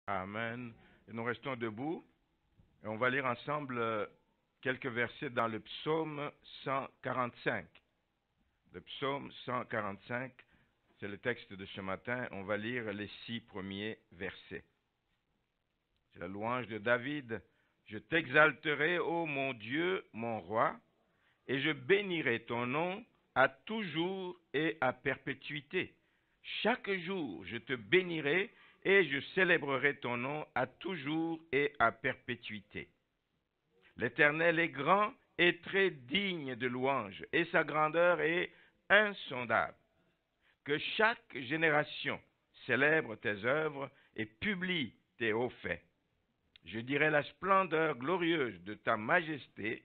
Amen. Et nous restons debout et on va lire ensemble quelques versets dans le psaume 145. Le psaume 145, c'est le texte de ce matin. On va lire les 6 premiers versets. C'est la louange de David. Je t'exalterai, ô mon Dieu, mon roi, et je bénirai ton nom à toujours et à perpétuité. Chaque jour, je te bénirai et je célébrerai ton nom à toujours et à perpétuité. L'Éternel est grand et très digne de louange, et sa grandeur est insondable. Que chaque génération célèbre tes œuvres et publie tes hauts faits. Je dirai la splendeur glorieuse de ta majesté,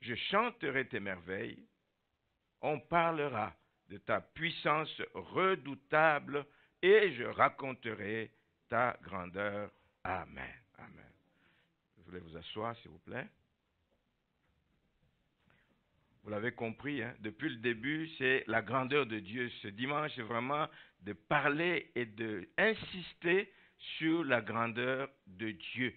je chanterai tes merveilles, on parlera de ta puissance redoutable et je raconterai ta grandeur. Amen. Amen. Je voulais vous asseoir, s'il vous plaît. Vous l'avez compris, hein? Depuis le début, c'est la grandeur de Dieu. Ce dimanche, c'est vraiment de parler et d'insister sur la grandeur de Dieu.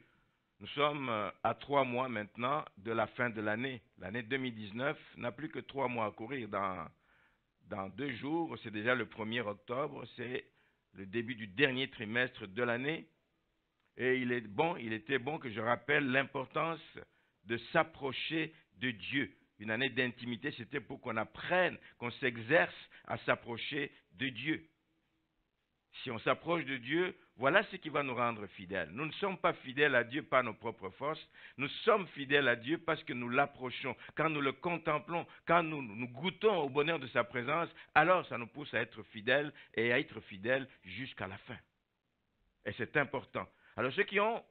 Nous sommes à 3 mois maintenant de la fin de l'année. L'année 2019 n'a plus que 3 mois à courir. Dans 2 jours, c'est déjà le 1er octobre, c'est le début du dernier trimestre de l'année. Et il était bon que je rappelle l'importance de s'approcher de Dieu. Une année d'intimité, c'était pour qu'on apprenne, qu'on s'exerce à s'approcher de Dieu. Si on s'approche de Dieu, voilà ce qui va nous rendre fidèles. Nous ne sommes pas fidèles à Dieu par nos propres forces. Nous sommes fidèles à Dieu parce que nous l'approchons. Quand nous le contemplons, quand nous goûtons au bonheur de sa présence, alors ça nous pousse à être fidèles et à être fidèles jusqu'à la fin. Et c'est important. Alors ceux qui ont,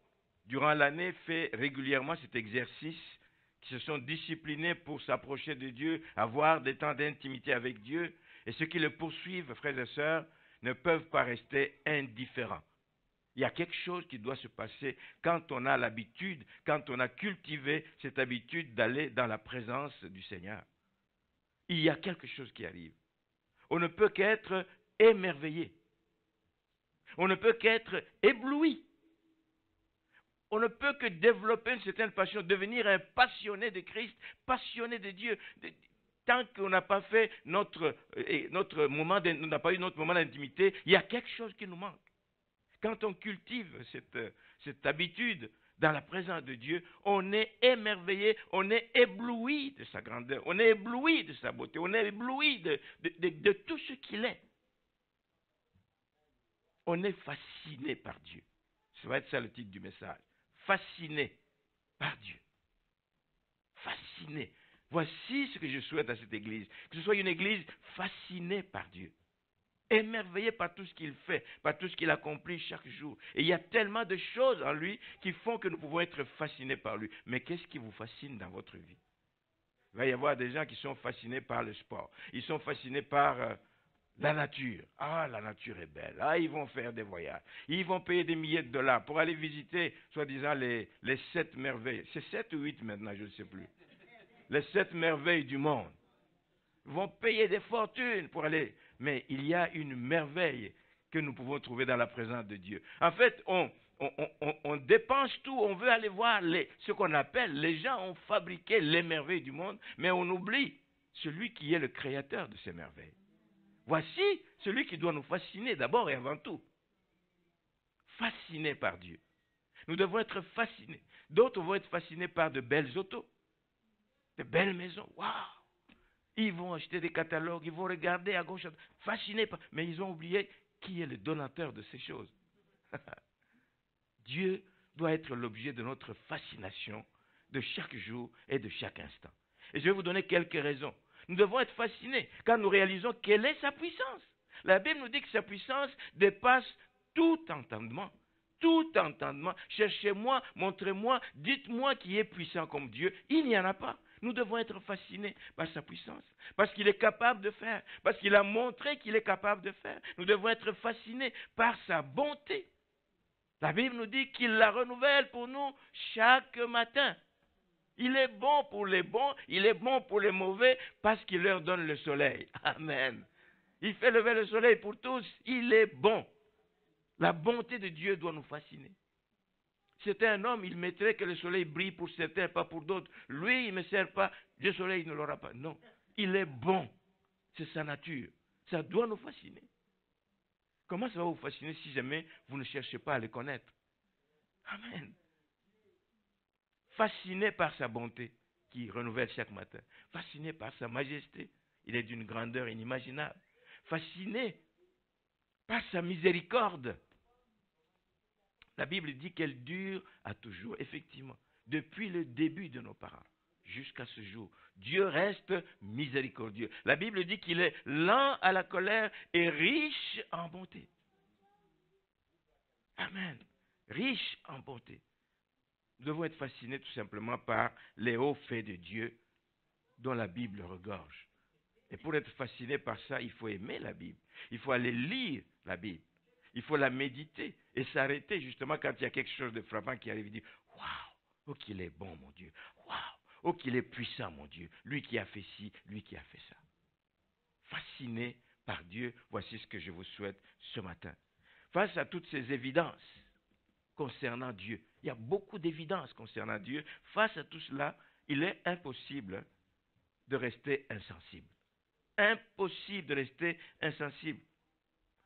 durant l'année, fait régulièrement cet exercice, qui se sont disciplinés pour s'approcher de Dieu, avoir des temps d'intimité avec Dieu, et ceux qui le poursuivent, frères et sœurs, ne peuvent pas rester indifférents. Il y a quelque chose qui doit se passer quand on a l'habitude, quand on a cultivé cette habitude d'aller dans la présence du Seigneur. Il y a quelque chose qui arrive. On ne peut qu'être émerveillé. On ne peut qu'être ébloui. On ne peut que développer une certaine passion, devenir un passionné de Christ, passionné de Dieu. Tant qu'on n'a pas fait notre moment, on n'a pas eu notre moment d'intimité, il y a quelque chose qui nous manque. Quand on cultive cette habitude dans la présence de Dieu, on est émerveillé, on est ébloui de sa grandeur, on est ébloui de sa beauté, on est ébloui de tout ce qu'il est. On est fasciné par Dieu. Ça va être ça le titre du message. Fasciné par Dieu. Fasciné. Voici ce que je souhaite à cette église. Que ce soit une église fascinée par Dieu. Émerveillée par tout ce qu'il fait, par tout ce qu'il accomplit chaque jour. Et il y a tellement de choses en lui qui font que nous pouvons être fascinés par lui. Mais qu'est-ce qui vous fascine dans votre vie? Il va y avoir des gens qui sont fascinés par le sport. Ils sont fascinés par la nature. Ah, la nature est belle. Ah, ils vont faire des voyages. Ils vont payer des milliers de dollars pour aller visiter, soi-disant, les 7 merveilles. C'est 7 ou 8 maintenant, je ne sais plus. Les 7 merveilles du monde. Ils vont payer des fortunes pour aller. Mais il y a une merveille que nous pouvons trouver dans la présence de Dieu. En fait, on dépense tout, on veut aller voir ce qu'on appelle, les gens ont fabriqué les merveilles du monde, mais on oublie celui qui est le créateur de ces merveilles. Voici celui qui doit nous fasciner d'abord et avant tout. Fascinés par Dieu. Nous devons être fascinés. D'autres vont être fascinés par de belles autos, de belles maisons. Waouh! Ils vont acheter des catalogues, ils vont regarder à gauche, à droite, fascinés par... Mais ils ont oublié qui est le donateur de ces choses. Dieu doit être l'objet de notre fascination de chaque jour et de chaque instant. Et je vais vous donner quelques raisons. Nous devons être fascinés quand nous réalisons quelle est sa puissance. La Bible nous dit que sa puissance dépasse tout entendement. Tout entendement. Cherchez-moi, montrez-moi, dites-moi qui est puissant comme Dieu. Il n'y en a pas. Nous devons être fascinés par sa puissance, parce qu'il est capable de faire, parce qu'il a montré qu'il est capable de faire. Nous devons être fascinés par sa bonté. La Bible nous dit qu'il la renouvelle pour nous chaque matin. Il est bon pour les bons, il est bon pour les mauvais, parce qu'il leur donne le soleil. Amen. Il fait lever le soleil pour tous, il est bon. La bonté de Dieu doit nous fasciner. C'était un homme, il mettrait que le soleil brille pour certains, pas pour d'autres. Lui, il ne me sert pas, le soleil il ne l'aura pas. Non, il est bon. C'est sa nature. Ça doit nous fasciner. Comment ça va vous fasciner si jamais vous ne cherchez pas à le connaître? Amen. Fasciné par sa bonté qui renouvelle chaque matin. Fasciné par sa majesté. Il est d'une grandeur inimaginable. Fasciné par sa miséricorde. La Bible dit qu'elle dure à toujours. Effectivement, depuis le début de nos parents jusqu'à ce jour, Dieu reste miséricordieux. La Bible dit qu'il est lent à la colère et riche en bonté. Amen. Riche en bonté. Nous devons être fascinés tout simplement par les hauts faits de Dieu dont la Bible regorge. Et pour être fasciné par ça, il faut aimer la Bible. Il faut aller lire la Bible. Il faut la méditer et s'arrêter justement quand il y a quelque chose de frappant qui arrive et dire « Waouh, oh qu'il est bon mon Dieu, waouh, oh qu'il est puissant mon Dieu, lui qui a fait ci, lui qui a fait ça. » Fasciné par Dieu, voici ce que je vous souhaite ce matin. Face à toutes ces évidences concernant Dieu, il y a beaucoup d'évidences concernant Dieu. Face à tout cela, il est impossible de rester insensible. Impossible de rester insensible.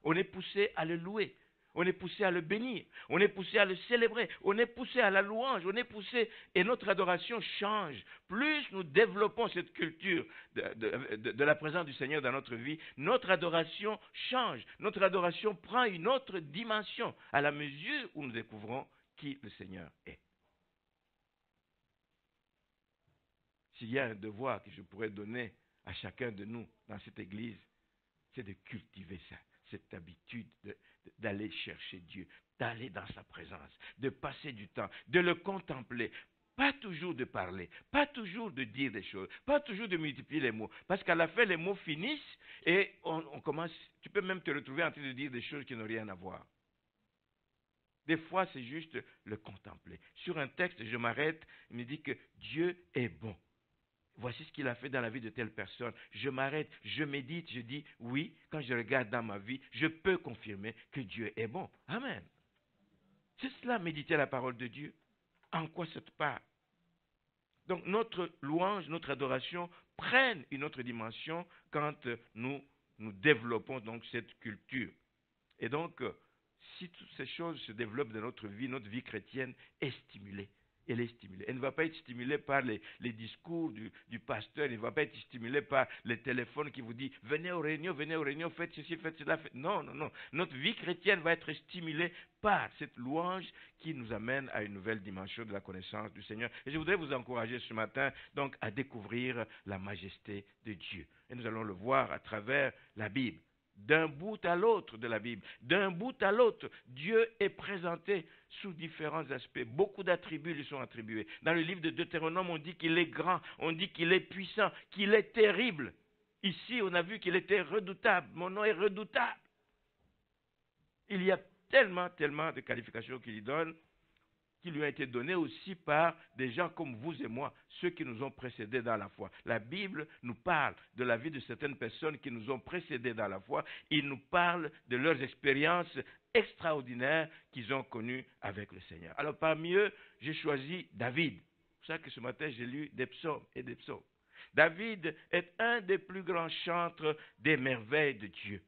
On est poussé à le louer, on est poussé à le bénir, on est poussé à le célébrer, on est poussé à la louange, on est poussé et notre adoration change. Plus nous développons cette culture de la présence du Seigneur dans notre vie, notre adoration change, notre adoration prend une autre dimension à la mesure où nous découvrons qui le Seigneur est. S'il y a un devoir que je pourrais donner à chacun de nous dans cette église, c'est de cultiver ça. Cette habitude d'aller chercher Dieu, d'aller dans sa présence, de passer du temps, de le contempler. Pas toujours de parler, pas toujours de dire des choses, pas toujours de multiplier les mots. Parce qu'à la fin, les mots finissent et on commence, tu peux même te retrouver en train de dire des choses qui n'ont rien à voir. Des fois, c'est juste le contempler. Sur un texte, je m'arrête, il me dit que Dieu est bon. Voici ce qu'il a fait dans la vie de telle personne. Je m'arrête, je médite, je dis, oui, quand je regarde dans ma vie, je peux confirmer que Dieu est bon. Amen. C'est cela, méditer la parole de Dieu. En quoi cette part? Donc notre louange, notre adoration prennent une autre dimension quand nous développons donc cette culture. Et donc, si toutes ces choses se développent dans notre vie chrétienne est stimulée. Elle est stimulée. Elle ne va pas être stimulée par les discours du pasteur, elle ne va pas être stimulée par les téléphones qui vous disent « venez aux réunions, faites ceci, faites cela. » Non, non, non. Notre vie chrétienne va être stimulée par cette louange qui nous amène à une nouvelle dimension de la connaissance du Seigneur. Et je voudrais vous encourager ce matin donc à découvrir la majesté de Dieu. Et nous allons le voir à travers la Bible. D'un bout à l'autre de la Bible, d'un bout à l'autre, Dieu est présenté sous différents aspects. Beaucoup d'attributs lui sont attribués. Dans le livre de Deutéronome, on dit qu'il est grand, on dit qu'il est puissant, qu'il est terrible. Ici, on a vu qu'il était redoutable. Mon nom est redoutable. Il y a tellement de qualifications qu'il lui donne, qui lui ont été données aussi par des gens comme vous et moi, ceux qui nous ont précédés dans la foi. La Bible nous parle de la vie de certaines personnes qui nous ont précédés dans la foi. Il nous parle de leurs expériences extraordinaires qu'ils ont connues avec le Seigneur. Alors parmi eux, j'ai choisi David. C'est pour ça que ce matin, j'ai lu des psaumes et des psaumes. David est un des plus grands chantres des merveilles de Dieu.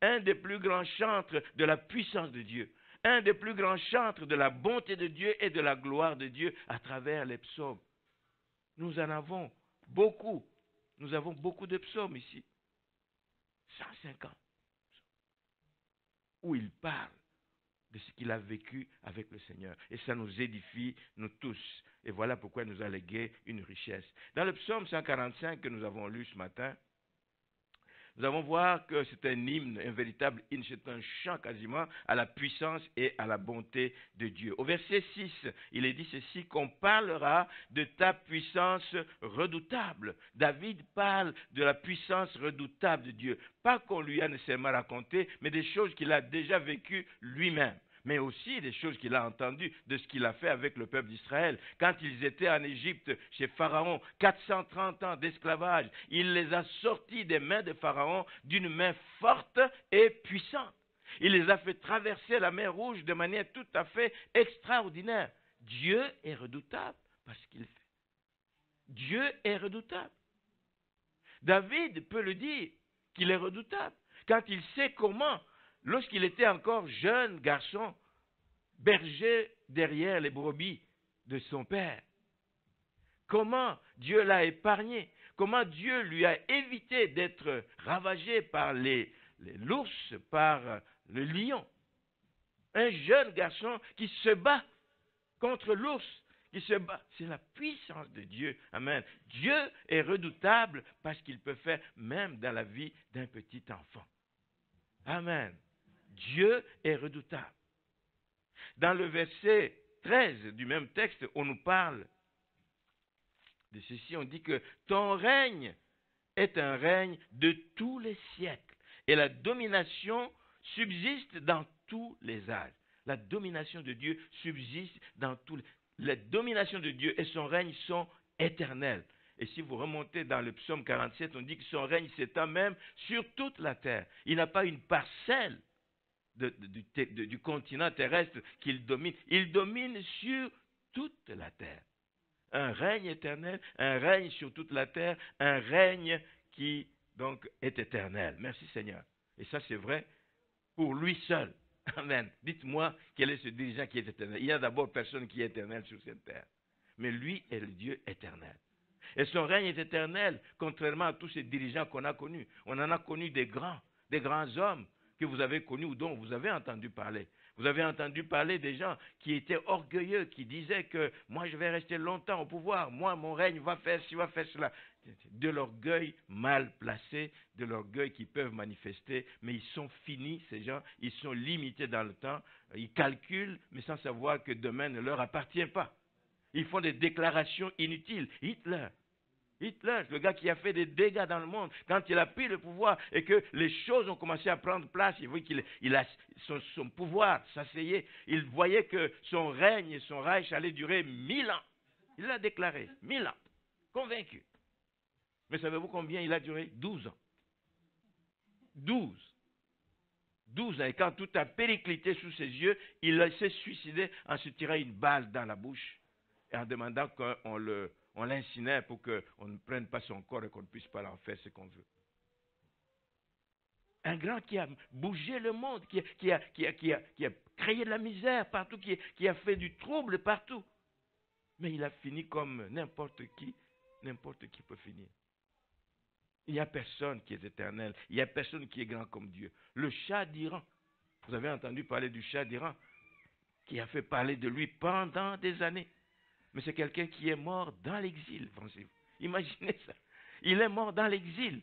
Un des plus grands chantres de la puissance de Dieu. Un des plus grands chantres de la bonté de Dieu et de la gloire de Dieu à travers les psaumes. Nous en avons beaucoup. Nous avons beaucoup de psaumes ici. 150. Où il parle de ce qu'il a vécu avec le Seigneur. Et ça nous édifie, nous tous. Et voilà pourquoi il nous a légué une richesse. Dans le psaume 145 que nous avons lu ce matin, nous allons voir que c'est un hymne, un véritable hymne, c'est un chant quasiment à la puissance et à la bonté de Dieu. Au verset 6, il est dit ceci, qu'on parlera de ta puissance redoutable. David parle de la puissance redoutable de Dieu. Pas qu'on lui a nécessairement raconté, mais des choses qu'il a déjà vécues lui-même. Mais aussi des choses qu'il a entendues de ce qu'il a fait avec le peuple d'Israël. Quand ils étaient en Égypte, chez Pharaon, 430 ans d'esclavage, il les a sortis des mains de Pharaon d'une main forte et puissante. Il les a fait traverser la mer Rouge de manière tout à fait extraordinaire. Dieu est redoutable parce qu'il fait. Dieu est redoutable. David peut le dire qu'il est redoutable quand il sait comment, lorsqu'il était encore jeune garçon, berger derrière les brebis de son père, comment Dieu l'a épargné, comment Dieu lui a évité d'être ravagé par l'ours, par le lion. Un jeune garçon qui se bat contre l'ours, qui se bat. C'est la puissance de Dieu. Amen. Dieu est redoutable parce qu'il peut faire même dans la vie d'un petit enfant. Amen. Dieu est redoutable. Dans le verset 13 du même texte, on nous parle de ceci. On dit que ton règne est un règne de tous les siècles et la domination subsiste dans tous les âges. La domination de Dieu subsiste dans tous les... La domination de Dieu et son règne sont éternels. Et si vous remontez dans le psaume 47, on dit que son règne s'étend même sur toute la terre. Il n'a pas une parcelle du continent terrestre qu'il domine. Il domine sur toute la terre. Un règne éternel, un règne sur toute la terre, un règne qui donc est éternel. Merci Seigneur. Et ça c'est vrai pour lui seul. Amen. Dites-moi quel est ce dirigeant qui est éternel. Il y a d'abord personne qui est éternel sur cette terre. Mais lui est le Dieu éternel. Et son règne est éternel, contrairement à tous ces dirigeants qu'on a connus. On en a connu des grands hommes que vous avez connus ou dont vous avez entendu parler. Vous avez entendu parler des gens qui étaient orgueilleux, qui disaient que moi je vais rester longtemps au pouvoir, moi mon règne va faire ci, va faire cela. De l'orgueil mal placé, de l'orgueil qu'ils peuvent manifester, mais ils sont finis ces gens, ils sont limités dans le temps, ils calculent, mais sans savoir que demain ne leur appartient pas. Ils font des déclarations inutiles. Hitler, le gars qui a fait des dégâts dans le monde, quand il a pris le pouvoir et que les choses ont commencé à prendre place, il voyait qu'il a son pouvoir s'asseyait, il voyait que son règne et son Reich allaient durer 1000 ans. Il l'a déclaré, 1000 ans, convaincu. Mais savez-vous combien il a duré? 12 ans. 12 ans. Et quand tout a périclité sous ses yeux, il s'est suicidé en se tirant une balle dans la bouche et en demandant qu'on l'incinère pour qu'on ne prenne pas son corps et qu'on ne puisse pas en faire ce qu'on veut. Un grand qui a bougé le monde, qui a créé de la misère partout, qui a fait du trouble partout. Mais il a fini comme n'importe qui peut finir. Il n'y a personne qui est éternel. Il n'y a personne qui est grand comme Dieu. Le Shah d'Iran, vous avez entendu parler du Shah d'Iran, qui a fait parler de lui pendant des années. Mais c'est quelqu'un qui est mort dans l'exil, pensez-vous. Imaginez ça. Il est mort dans l'exil,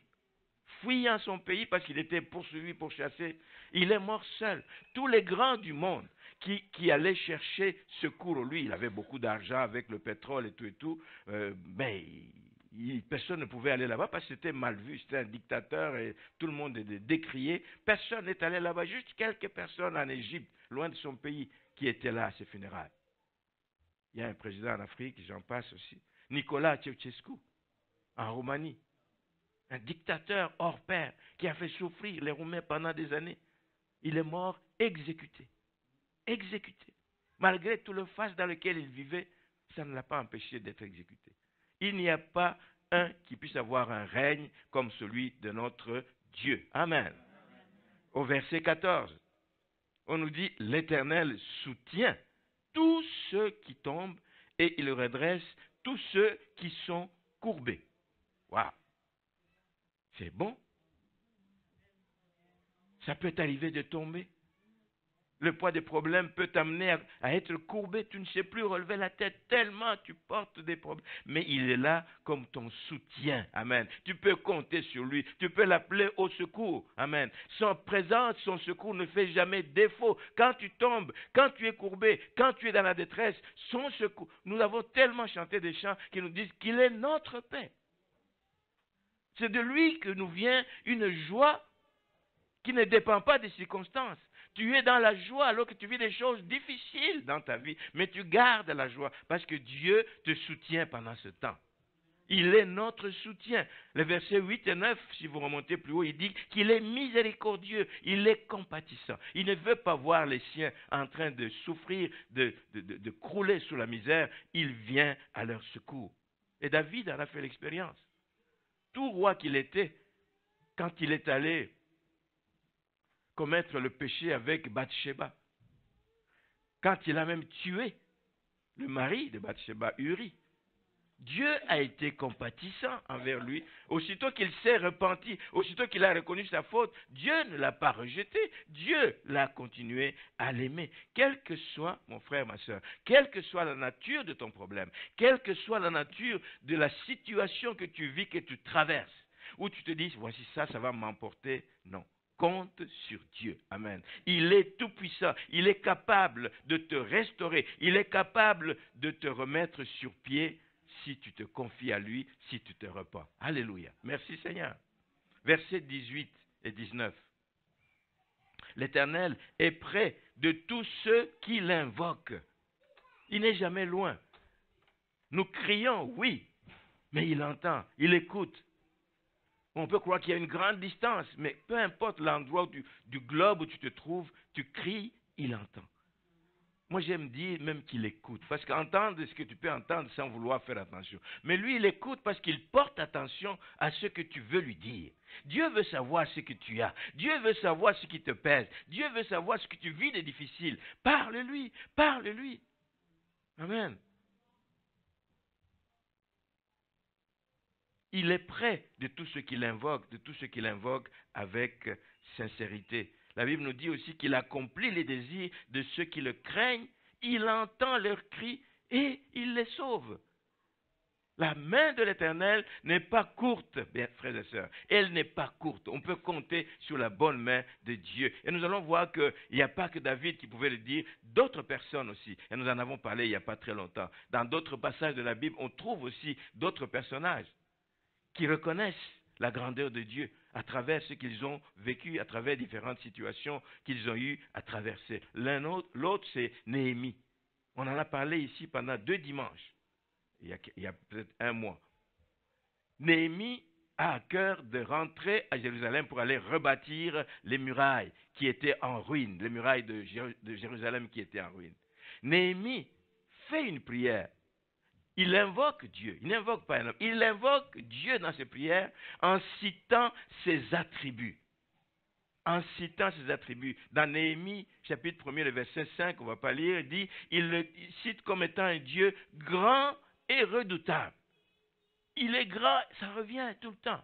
fuyant son pays parce qu'il était poursuivi, pourchassé. Il est mort seul. Tous les grands du monde qui allaient chercher secours, lui, il avait beaucoup d'argent avec le pétrole et tout, mais personne ne pouvait aller là-bas parce que c'était mal vu, c'était un dictateur et tout le monde est décrié. Personne n'est allé là-bas, juste quelques personnes en Égypte, loin de son pays, qui étaient là à ses funérailles. Il y a un président en Afrique, j'en passe aussi, Nicolas Ceausescu, en Roumanie. Un dictateur hors pair qui a fait souffrir les Roumains pendant des années. Il est mort exécuté. Exécuté. Malgré tout le faste dans lequel il vivait, ça ne l'a pas empêché d'être exécuté. Il n'y a pas un qui puisse avoir un règne comme celui de notre Dieu. Amen. Au verset 14, on nous dit, l'Éternel soutient tous ceux qui tombent et il redresse tous ceux qui sont courbés. Waouh! C'est bon. Ça peut t'arriver de tomber. Le poids des problèmes peut t'amener à être courbé. Tu ne sais plus relever la tête tellement tu portes des problèmes. Mais il est là comme ton soutien. Amen. Tu peux compter sur lui. Tu peux l'appeler au secours. Amen. Son présence, son secours ne fait jamais défaut. Quand tu tombes, quand tu es courbé, quand tu es dans la détresse, son secours. Nous avons tellement chanté des chants qui nous disent qu'il est notre paix. C'est de lui que nous vient une joie qui ne dépend pas des circonstances. Tu es dans la joie alors que tu vis des choses difficiles dans ta vie, mais tu gardes la joie parce que Dieu te soutient pendant ce temps. Il est notre soutien. Les versets 8 et 9, si vous remontez plus haut, il dit qu'il est miséricordieux, il est compatissant. Il ne veut pas voir les siens en train de souffrir, de crouler sous la misère. Il vient à leur secours. Et David en a fait l'expérience. Tout roi qu'il était, quand il est allé commettre le péché avec Bathsheba, quand il a même tué le mari de Bathsheba, Uri, Dieu a été compatissant envers lui. Aussitôt qu'il s'est repenti, aussitôt qu'il a reconnu sa faute, Dieu ne l'a pas rejeté. Dieu l'a continué à l'aimer. Quel que soit, mon frère, ma soeur, quelle que soit la nature de ton problème, quelle que soit la nature de la situation que tu vis, que tu traverses, où tu te dis, voici ça va m'emporter. Non. Compte sur Dieu. Amen. Il est tout puissant. Il est capable de te restaurer. Il est capable de te remettre sur pied si tu te confies à lui, si tu te repens. Alléluia. Merci Seigneur. Versets 18 et 19. L'Éternel est près de tous ceux qui l'invoquent. Il n'est jamais loin. Nous crions, oui, mais il entend, il écoute. On peut croire qu'il y a une grande distance, mais peu importe l'endroit du globe où tu te trouves, tu cries, il entend. Moi, j'aime dire même qu'il écoute, parce qu'entendre ce que tu peux entendre sans vouloir faire attention. Mais lui, il écoute parce qu'il porte attention à ce que tu veux lui dire. Dieu veut savoir ce que tu as. Dieu veut savoir ce qui te pèse. Dieu veut savoir ce que tu vis de difficile. Parle-lui, parle-lui. Amen. Il est près de tous ceux qui l'invoquent, avec sincérité. La Bible nous dit aussi qu'il accomplit les désirs de ceux qui le craignent, il entend leurs cris et il les sauve. La main de l'Éternel n'est pas courte, bien frères et sœurs, elle n'est pas courte. On peut compter sur la bonne main de Dieu. Et nous allons voir qu'il n'y a pas que David qui pouvait le dire, d'autres personnes aussi. Et nous en avons parlé il n'y a pas très longtemps. Dans d'autres passages de la Bible, on trouve aussi d'autres personnages qui reconnaissent la grandeur de Dieu à travers ce qu'ils ont vécu, à travers différentes situations qu'ils ont eu à traverser. L'autre, c'est Néhémie. On en a parlé ici pendant 2 dimanches, il y a peut-être 1 mois. Néhémie a à cœur de rentrer à Jérusalem pour aller rebâtir les murailles qui étaient en ruine, les murailles de Jérusalem qui étaient en ruine. Néhémie fait une prière. Il invoque Dieu, il n'invoque pas un homme, il invoque Dieu dans ses prières en citant ses attributs. En citant ses attributs. Dans Néhémie, chapitre 1er, le verset 5, on ne va pas lire, il le cite comme étant un Dieu grand et redoutable. Il est grand, ça revient tout le temps.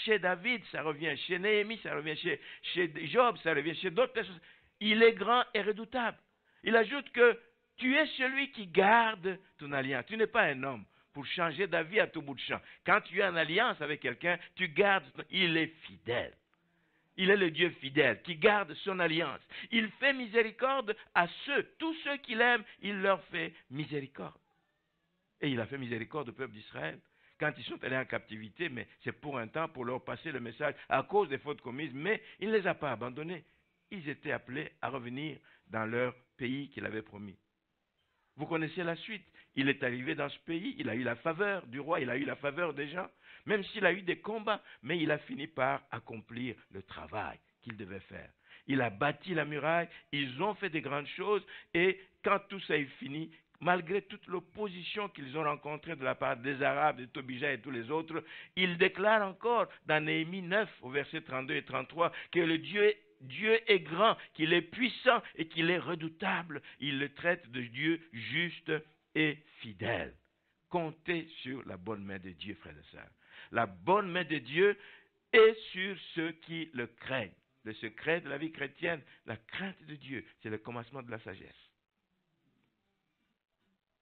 Chez David, ça revient. Chez Néhémie, ça revient. Chez Job, ça revient. Chez d'autres personnes. Il est grand et redoutable. Il ajoute que tu es celui qui garde ton alliance. Tu n'es pas un homme pour changer d'avis à tout bout de champ. Quand tu es en alliance avec quelqu'un, tu gardes. Il est fidèle. Il est le Dieu fidèle qui garde son alliance. Il fait miséricorde à tous ceux qu'il aime, il leur fait miséricorde. Et il a fait miséricorde au peuple d'Israël quand ils sont allés en captivité, mais c'est pour un temps, pour leur passer le message à cause des fautes commises, mais il ne les a pas abandonnés. Ils étaient appelés à revenir dans leur pays qu'il avait promis. Vous connaissez la suite. Il est arrivé dans ce pays, il a eu la faveur du roi, il a eu la faveur des gens, même s'il a eu des combats, mais il a fini par accomplir le travail qu'il devait faire. Il a bâti la muraille, ils ont fait de grandes choses, et quand tout ça est fini, malgré toute l'opposition qu'ils ont rencontrée de la part des Arabes, de Tobija et tous les autres, il déclare encore dans Néhémie 9, au verset 32 et 33, que le Dieu est grand, qu'il est puissant et qu'il est redoutable. Il le traite de Dieu juste et fidèle. Comptez sur la bonne main de Dieu, frères et sœurs. La bonne main de Dieu est sur ceux qui le craignent. Le secret de la vie chrétienne, la crainte de Dieu, c'est le commencement de la sagesse.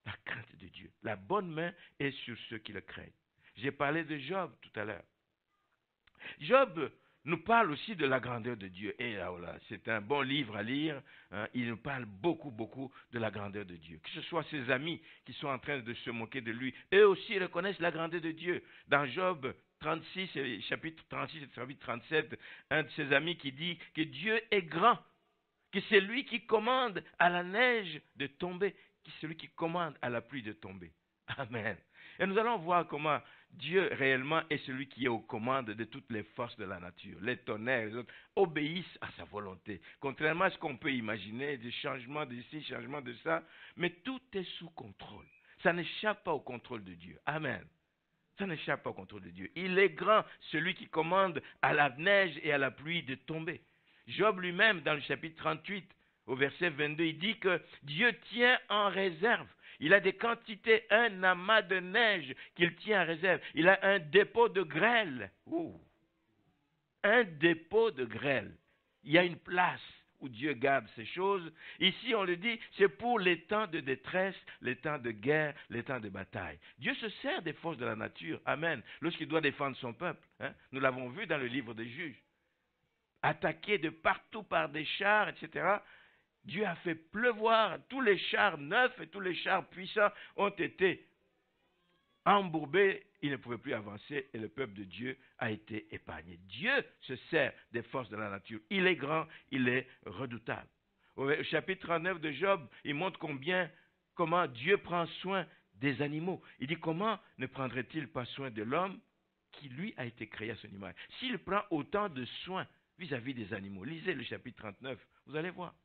La crainte de Dieu. La bonne main est sur ceux qui le craignent. J'ai parlé de Job tout à l'heure. Job nous parle aussi de la grandeur de Dieu. Et là, c'est un bon livre à lire. Il nous parle beaucoup, beaucoup de la grandeur de Dieu. Que ce soit ses amis qui sont en train de se moquer de lui, eux aussi reconnaissent la grandeur de Dieu. Dans Job 36, chapitre 36 et chapitre 37, un de ses amis qui dit que Dieu est grand, que c'est lui qui commande à la neige de tomber, que c'est lui qui commande à la pluie de tomber. Amen. Et nous allons voir comment Dieu réellement est celui qui est aux commandes de toutes les forces de la nature. Les tonnerres, les autres, obéissent à sa volonté. Contrairement à ce qu'on peut imaginer, des changements d'ici, changements de ça, mais tout est sous contrôle. Ça n'échappe pas au contrôle de Dieu. Amen. Ça n'échappe pas au contrôle de Dieu. Il est grand, celui qui commande à la neige et à la pluie de tomber. Job lui-même, dans le chapitre 38, au verset 22, il dit que Dieu tient en réserve. Il a des quantités, un amas de neige qu'il tient en réserve. Il a un dépôt de grêle. Ouh. Un dépôt de grêle. Il y a une place où Dieu garde ces choses. Ici, on le dit, c'est pour les temps de détresse, les temps de guerre, les temps de bataille. Dieu se sert des forces de la nature. Amen. Lorsqu'il doit défendre son peuple. Nous l'avons vu dans le livre des Juges. Attaqué de partout par des chars, etc. Dieu a fait pleuvoir. Tous les chars neufs et tous les chars puissants ont été embourbés. Ils ne pouvaient plus avancer et le peuple de Dieu a été épargné. Dieu se sert des forces de la nature. Il est grand, il est redoutable. Au chapitre 39 de Job, il montre comment Dieu prend soin des animaux. Il dit comment ne prendrait-il pas soin de l'homme qui lui a été créé à son image. S'il prend autant de soins vis-à-vis des animaux, lisez le chapitre 39, vous allez voir.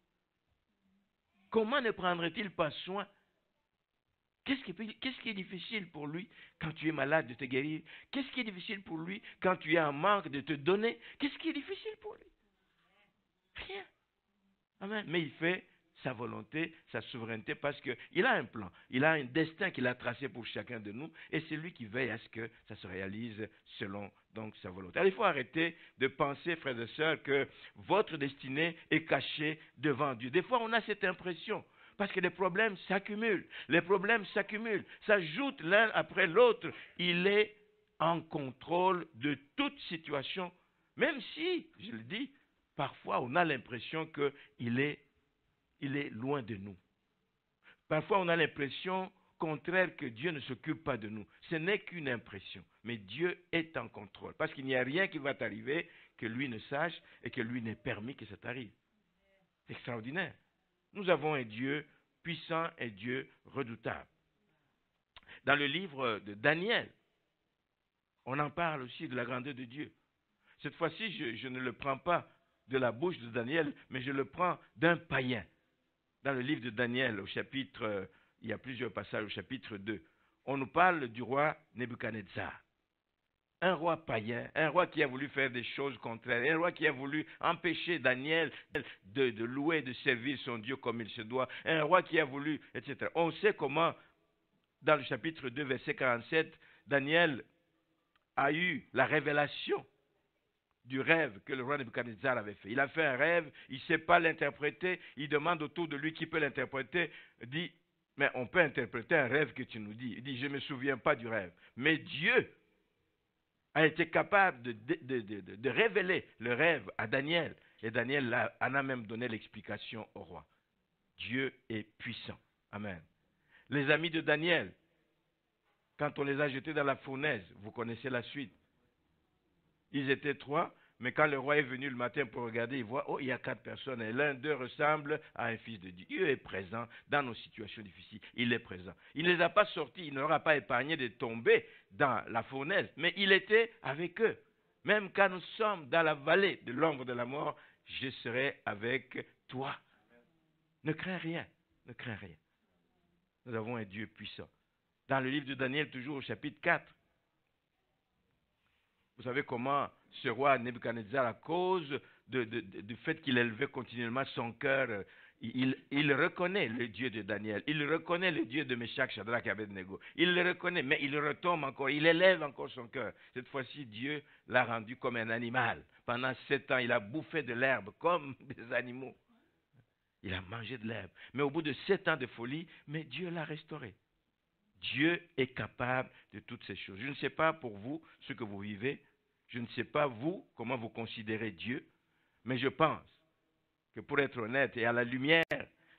Comment ne prendrait-il pas soin? Qu'est-ce qui est difficile pour lui quand tu es malade de te guérir? Qu'est-ce qui est difficile pour lui quand tu es en manque de te donner? Qu'est-ce qui est difficile pour lui? Rien. Amen. Mais il fait sa volonté, sa souveraineté, parce qu'il a un plan. Il a un destin qu'il a tracé pour chacun de nous, et c'est lui qui veille à ce que ça se réalise selon donc sa volonté. Alors, il faut arrêter de penser, frères et sœurs, que votre destinée est cachée devant Dieu. Des fois, on a cette impression. Parce que les problèmes s'accumulent. Les problèmes s'accumulent. S'ajoutent l'un après l'autre. Il est en contrôle de toute situation. Même si, je le dis, parfois on a l'impression qu'il est loin de nous. Parfois on a l'impression contraire que Dieu ne s'occupe pas de nous. Ce n'est qu'une impression. Mais Dieu est en contrôle. Parce qu'il n'y a rien qui va t'arriver que lui ne sache et que lui n'ait permis que ça t'arrive. C'est extraordinaire. Nous avons un Dieu puissant, un Dieu redoutable. Dans le livre de Daniel, on en parle aussi de la grandeur de Dieu. Cette fois-ci, je ne le prends pas de la bouche de Daniel, mais je le prends d'un païen. Dans le livre de Daniel, il y a plusieurs passages au chapitre 2, on nous parle du roi Nebuchadnezzar. Un roi païen, un roi qui a voulu faire des choses contraires, un roi qui a voulu empêcher Daniel de louer, de servir son Dieu comme il se doit, un roi qui a voulu, etc. On sait comment, dans le chapitre 2, verset 47, Daniel a eu la révélation du rêve que le roi Nebuchadnezzar avait fait. Il a fait un rêve, il ne sait pas l'interpréter, il demande autour de lui qui peut l'interpréter, il dit, mais on peut interpréter un rêve que tu nous dis. Il dit, je ne me souviens pas du rêve. Mais Dieu a été capable de révéler le rêve à Daniel. Et Daniel en a même donné l'explication au roi. Dieu est puissant. Amen. Les amis de Daniel, quand on les a jetés dans la fournaise, vous connaissez la suite. Ils étaient 3, mais quand le roi est venu le matin pour regarder, il voit, oh, il y a 4 personnes, et l'un d'eux ressemble à un fils de Dieu. Dieu est présent dans nos situations difficiles. Il est présent. Il ne les a pas sortis, il ne leur a pas épargné de tomber dans la fournaise, mais il était avec eux. Même quand nous sommes dans la vallée de l'ombre de la mort, je serai avec toi. Ne crains rien, ne crains rien. Nous avons un Dieu puissant. Dans le livre de Daniel, toujours au chapitre 4, vous savez comment ce roi Nebuchadnezzar, à cause du fait qu'il élevait continuellement son cœur, il reconnaît le Dieu de Daniel, il reconnaît le Dieu de Meshach, Shadrach et Abednego. Il le reconnaît, mais il retombe encore, il élève encore son cœur. Cette fois-ci, Dieu l'a rendu comme un animal. Pendant 7 ans, il a bouffé de l'herbe comme des animaux. Il a mangé de l'herbe. Mais au bout de 7 ans de folie, mais Dieu l'a restauré. Dieu est capable de toutes ces choses. Je ne sais pas pour vous ce que vous vivez. Je ne sais pas vous comment vous considérez Dieu. Mais je pense que pour être honnête et à la lumière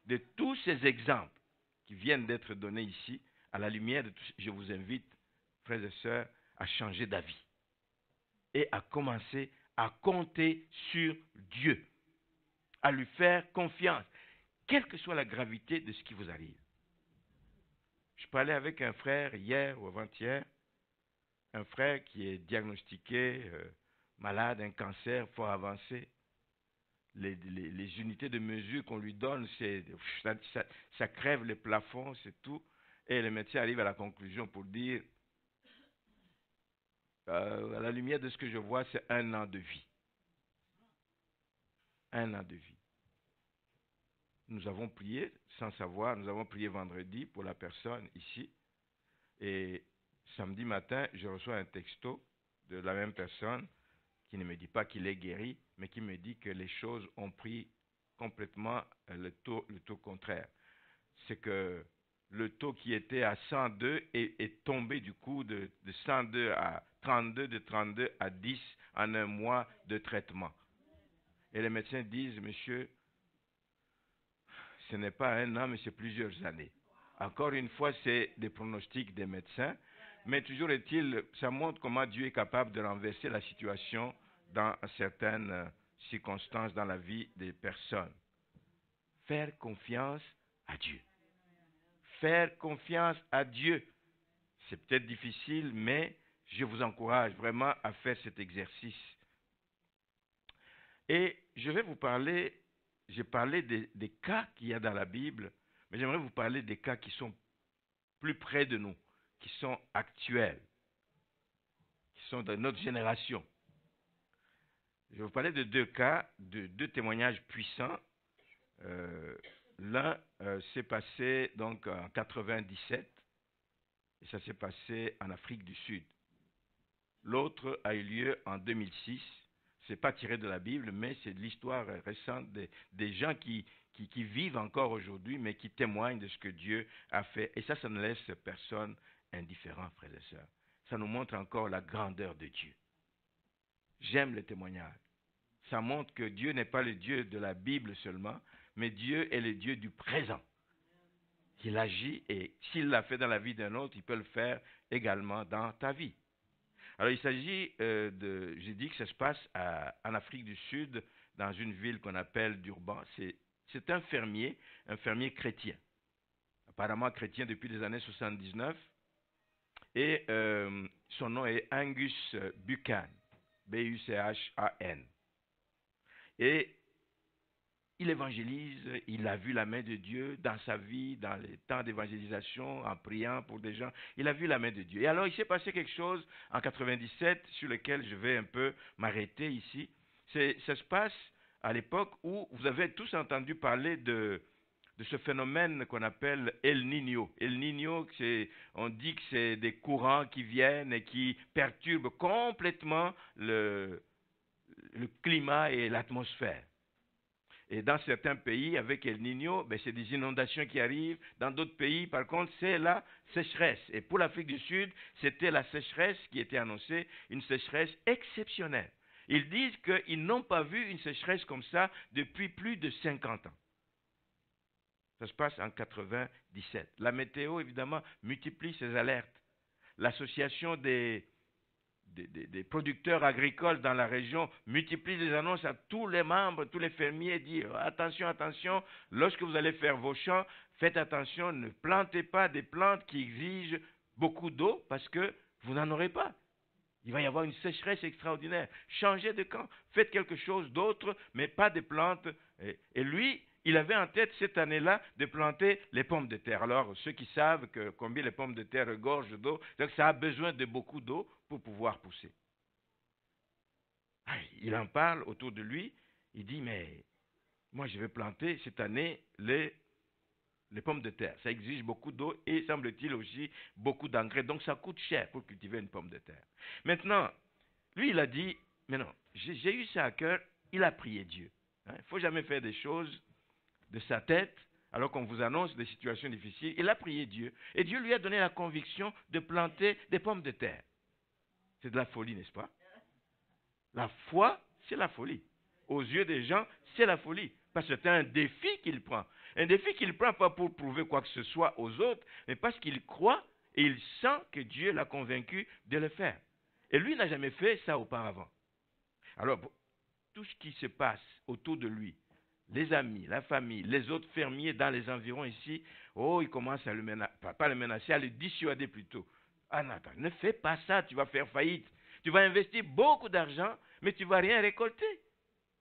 de tous ces exemples qui viennent d'être donnés ici, à la lumière de tous, je vous invite, frères et sœurs, à changer d'avis et à commencer à compter sur Dieu, à lui faire confiance, quelle que soit la gravité de ce qui vous arrive. Je parlais avec un frère hier ou avant-hier, un frère qui est diagnostiqué malade, un cancer fort avancé. Les unités de mesure qu'on lui donne, ça crève les plafonds, c'est tout. Et le médecin arrive à la conclusion pour dire, à la lumière de ce que je vois, c'est 1 an de vie. 1 an de vie. Nous avons prié, sans savoir, nous avons prié vendredi pour la personne ici. Et samedi matin, je reçois un texto de la même personne qui ne me dit pas qu'il est guéri, mais qui me dit que les choses ont pris complètement le taux contraire. C'est que le taux qui était à 102 est tombé du coup de 102 à 32, de 32 à 10 en 1 mois de traitement. Et les médecins disent, monsieur, ce n'est pas 1 an, mais c'est plusieurs années. Encore une fois, c'est des pronostics des médecins, mais toujours est-il, ça montre comment Dieu est capable de renverser la situation dans certaines circonstances dans la vie des personnes. Faire confiance à Dieu. Faire confiance à Dieu. C'est peut-être difficile, mais je vous encourage vraiment à faire cet exercice. Et je vais vous parler, j'ai parlé des cas qu'il y a dans la Bible, mais j'aimerais vous parler des cas qui sont plus près de nous, qui sont actuels, qui sont de notre génération. Je vais vous parler de 2 cas, de 2 témoignages puissants. L'un s'est passé donc en 97 et ça s'est passé en Afrique du Sud. L'autre a eu lieu en 2006. Ce n'est pas tiré de la Bible, mais c'est de l'histoire récente des gens qui vivent encore aujourd'hui, mais qui témoignent de ce que Dieu a fait. Et ça ne laisse personne indifférent, frères et sœurs. Ça nous montre encore la grandeur de Dieu. J'aime le témoignage. Ça montre que Dieu n'est pas le Dieu de la Bible seulement, mais Dieu est le Dieu du présent. Il agit et s'il l'a fait dans la vie d'un autre, il peut le faire également dans ta vie. Alors il s'agit j'ai dit que ça se passe en Afrique du Sud, dans une ville qu'on appelle Durban. C'est un fermier chrétien, apparemment chrétien depuis les années 79, et son nom est Angus Buchan, B-U-C-H-A-N. Et il évangélise, il a vu la main de Dieu dans sa vie, dans les temps d'évangélisation, en priant pour des gens. Il a vu la main de Dieu. Et alors, il s'est passé quelque chose en 97 sur lequel je vais un peu m'arrêter ici. Ça se passe à l'époque où vous avez tous entendu parler de ce phénomène qu'on appelle El Niño. El Niño, on dit que c'est des courants qui viennent et qui perturbent complètement le climat et l'atmosphère. Et dans certains pays, avec El Niño, c'est des inondations qui arrivent. Dans d'autres pays, par contre, c'est la sécheresse. Et pour l'Afrique du Sud, c'était la sécheresse qui était annoncée, une sécheresse exceptionnelle. Ils disent qu'ils n'ont pas vu une sécheresse comme ça depuis plus de 50 ans. Ça se passe en 97. La météo, évidemment, multiplie ses alertes. L'association des producteurs agricoles dans la région multiplie les annonces à tous les membres, tous les fermiers, dire attention, attention, lorsque vous allez faire vos champs, faites attention, ne plantez pas des plantes qui exigent beaucoup d'eau parce que vous n'en aurez pas. Il va y avoir une sécheresse extraordinaire. Changez de camp, faites quelque chose d'autre, mais pas des plantes. Et lui, il avait en tête cette année-là de planter les pommes de terre. Alors, ceux qui savent combien les pommes de terre regorgent d'eau, c'est que ça a besoin de beaucoup d'eau pour pouvoir pousser. Il en parle autour de lui. Il dit, mais moi, je vais planter cette année les pommes de terre. Ça exige beaucoup d'eau et, semble-t-il, aussi beaucoup d'engrais. Donc, ça coûte cher pour cultiver une pomme de terre. Maintenant, lui, il a dit, mais non, j'ai eu ça à cœur. Il a prié Dieu. Il ne faut jamais faire des choses de sa tête, alors qu'on vous annonce des situations difficiles. Il a prié Dieu. Et Dieu lui a donné la conviction de planter des pommes de terre. C'est de la folie, n'est-ce pas? La foi, c'est la folie. Aux yeux des gens, c'est la folie. Parce que c'est un défi qu'il prend. Un défi qu'il ne prend pas pour prouver quoi que ce soit aux autres, mais parce qu'il croit et il sent que Dieu l'a convaincu de le faire. Et lui n'a jamais fait ça auparavant. Alors, tout ce qui se passe autour de lui, les amis, la famille, les autres fermiers dans les environs ici, oh, ils commencent à le menacer, pas le menacer, à le dissuader plutôt. Ah non, attends, ne fais pas ça, tu vas faire faillite. Tu vas investir beaucoup d'argent, mais tu ne vas rien récolter.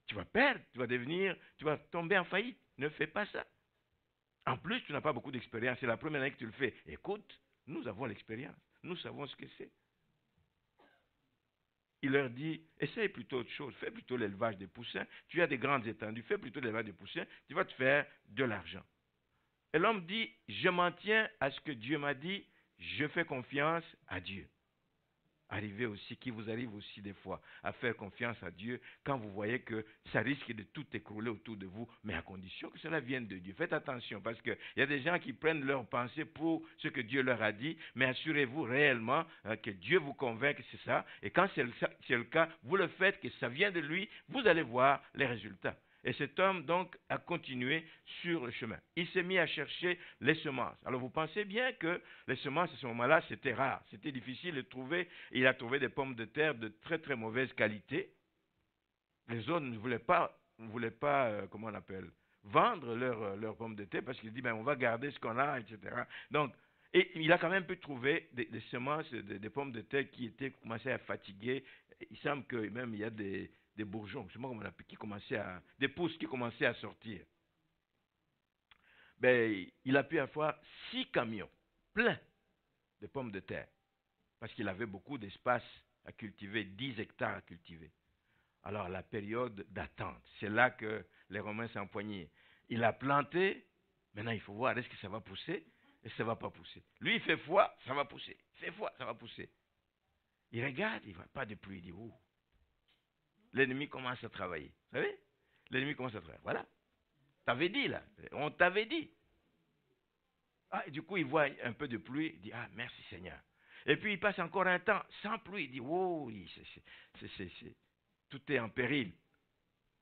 Tu vas perdre, tu vas tomber en faillite. Ne fais pas ça. En plus, tu n'as pas beaucoup d'expérience. C'est la première année que tu le fais. Écoute, nous avons l'expérience. Nous savons ce que c'est. Il leur dit, essaye plutôt autre chose. Fais plutôt l'élevage des poussins. Tu as des grandes étendues. Fais plutôt l'élevage des poussins. Tu vas te faire de l'argent. Et l'homme dit, je m'en tiens à ce que Dieu m'a dit. Je fais confiance à Dieu. Arrivez aussi, qui vous arrive aussi des fois à faire confiance à Dieu quand vous voyez que ça risque de tout écrouler autour de vous, mais à condition que cela vienne de Dieu. Faites attention parce qu'il y a des gens qui prennent leurs pensées pour ce que Dieu leur a dit, mais assurez-vous réellement que Dieu vous convainc que c'est ça. Et quand c'est le cas, vous le faites, que ça vient de lui, vous allez voir les résultats. Et cet homme, donc, a continué sur le chemin. Il s'est mis à chercher les semences. Alors, vous pensez bien que les semences, à ce moment-là, c'était rare. C'était difficile de trouver. Il a trouvé des pommes de terre de très, très mauvaise qualité. Les autres ne voulaient pas comment on appelle, vendre leurs pommes de terre parce qu'il dit, ben, on va garder ce qu'on a, etc. Donc, et il a quand même pu trouver des semences, des pommes de terre qui étaient commencées à fatiguer. Il semble que même il y a des bourgeons, je ne sais pas comment on appelle, des pousses qui commençaient à sortir. Ben, il a pu avoir 6 camions pleins de pommes de terre parce qu'il avait beaucoup d'espace à cultiver, 10 hectares à cultiver. Alors, la période d'attente, c'est là que les Romains s'empoignaient. Il a planté, maintenant il faut voir, est-ce que ça va pousser et ça ne va pas pousser. Lui, il fait foi, ça va pousser. Il fait foi, ça va pousser. Il regarde, il ne voit pas de pluie, il dit, ouh. L'ennemi commence à travailler. Vous savez? L'ennemi commence à travailler. Voilà. T'avais dit là. On t'avait dit. Ah, et du coup, il voit un peu de pluie. Il dit, ah, merci Seigneur. Et puis, il passe encore un temps sans pluie. Il dit, oh, tout est en péril.